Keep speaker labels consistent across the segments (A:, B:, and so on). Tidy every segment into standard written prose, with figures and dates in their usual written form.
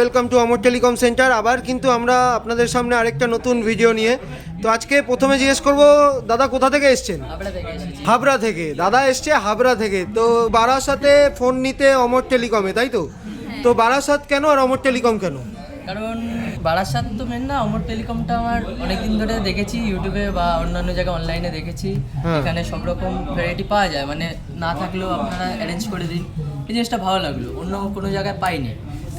A: Welcome to Amar telecom centre. আবার কিন্তু আমরা আপনাদের সামনে আরেকটা নতুন ভিডিও নিয়ে। তো আজকে প্রথমে জিজ্ঞেস করব, দাদা কোথা থেকে এসছেন? হাবড়া থেকে। দাদা এসছে হাবড়া থেকে। তো বারাসাতে ফোন নিতে অমর টেলিকমে, তাই তো? তো বারাসাত কেন আর অমর টেলিকম কেন?
B: কারণ বারাসাত তো মেন না, অমর টেলিকমটা আমার অনেকদিন ধরে দেখেছি ইউটিউবে বা অন্যান্য জায়গায় অনলাইনে দেখেছি। এখানে সব রকম ভ্যারাইটি পাওয়া যায়, মানে না থাকলেও আপনারা অ্যারেঞ্জ করে দিন। এই জিনিসটা ভালো লাগলো, অন্য কোনো জায়গায় পাইনি।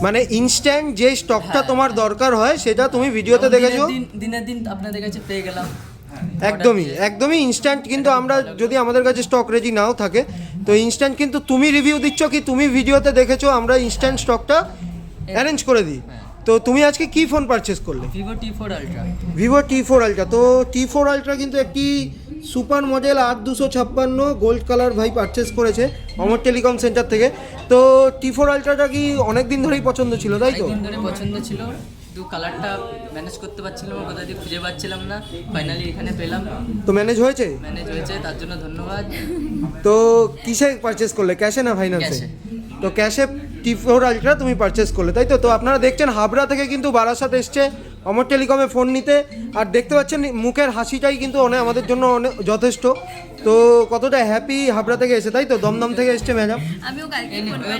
A: মানে ইনস্ট্যান্ট যে স্টকটা তোমার দরকার হয় সেটা তুমি ভিডিওতে দেখেছো,
B: দিনের দিন আপনাদের কাছে পেয়ে গেলাম।
A: একদমই ইনস্ট্যান্ট। কিন্তু আমরা যদি আমাদের কাছে স্টক রেডি নাও থাকে তো ইনস্ট্যান্ট, কিন্তু তুমি রিভিউ দিচ্ছ কি তুমি ভিডিওতে দেখেছো আমরা ইনস্ট্যান্ট স্টকটা অ্যারেঞ্জ করে দিই। তো তুমি আজকে কি ফোন পারচেস করলে?
B: Vivo T4 ultra.
A: Vivo T4 ultra. তো T4 আলট্রা কিন্তু একটি সুপার মডেল 8256 গোল্ড কালার ভাই পারচেস করেছে অমর টেলিকম সেন্টার থেকে। তো T4 আলট্রাটা কি অনেক দিন ধরেই পছন্দ ছিল, তাই তো?
B: অনেকদিন ধরে পছন্দ ছিল, কিন্তু কালারটা ম্যানেজ করতে পারছিলাম না, কোথা দিয়ে খুঁজে পাচ্ছিলাম না। ফাইনালি এখানে পেলাম,
A: তো ম্যানেজ হয়েছে,
B: তার জন্য ধন্যবাদ।
A: তো কিসে পারচেস করলে, ক্যাশে না ফাইন্যান্সে?
B: ক্যাশে।
A: তো ক্যাশে T4 আলট্রা তুমি পারচেস করলে, তাই তো? তো আপনারা দেখছেন হাবড়া থেকে কিন্তু বারাসাত এসছে অমর টেলিকমে ফোন নিতে। আর দেখতে পাচ্ছেন মুখের হাসিটাই কিন্তু আমাদের জন্য অনেক যথেষ্ট। তো কতটা হ্যাপি হাবড়া থেকে এসে, তাই তো? দমদম থেকে এসছে ম্যাডাম।
C: আমিও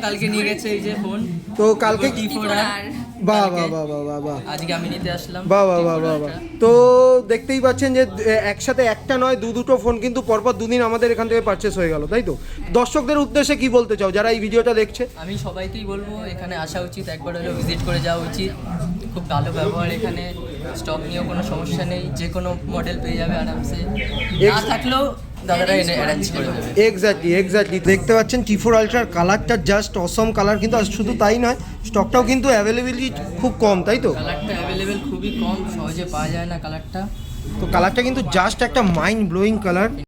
B: কালকে নিয়ে গেছে এই যে ফোন।
A: তো কালকে
B: T4 আর
A: বাহ বাহ বাহ বাহ বাহ বাহ,
B: আজকে আমি নিতে আসলাম।
A: বাহ বাহ বাহ বাহ বাহ। তো দেখতেই পাচ্ছেন যে একসাথে একটা নয় দুটো ফোন কিন্তু পরপর দুদিন আমাদের এখান থেকে পারচেস হয়ে গেল, তাই তো? দর্শকদের উদ্দেশ্যে কি বলতে চাও যারা এই ভিডিওটা দেখছে?
B: আমি সবাইকেই বলবো এখানে আসা উচিত, একবার হলেও ভিজিট করে যাওয়া উচিত। খুব ভালো ব্যবহার এখানে, স্টক নিয়েও কোনো সমস্যা নেই, যে কোনো মডেল পেয়ে যাবে আরামসে। না থাকলেও দাদারা এনে অ্যারেঞ্জ করে দেবে।
A: এক্স্যাক্টলি দেখতে পাচ্ছেন T4 আলট্রার কালারটা জাস্ট অসম কালার। কিন্তু আর শুধু তাই নয়, স্টকটাও কিন্তু অ্যাভেলেবিলিটি খুব কম, তাই তো?
B: কালারটা অ্যাভেলেবেল খুবই কম, সহজে পাওয়া যায় না কালারটা।
A: তো কালারটা কিন্তু জাস্ট একটা মাইন্ড ব্লোয়িং কালার।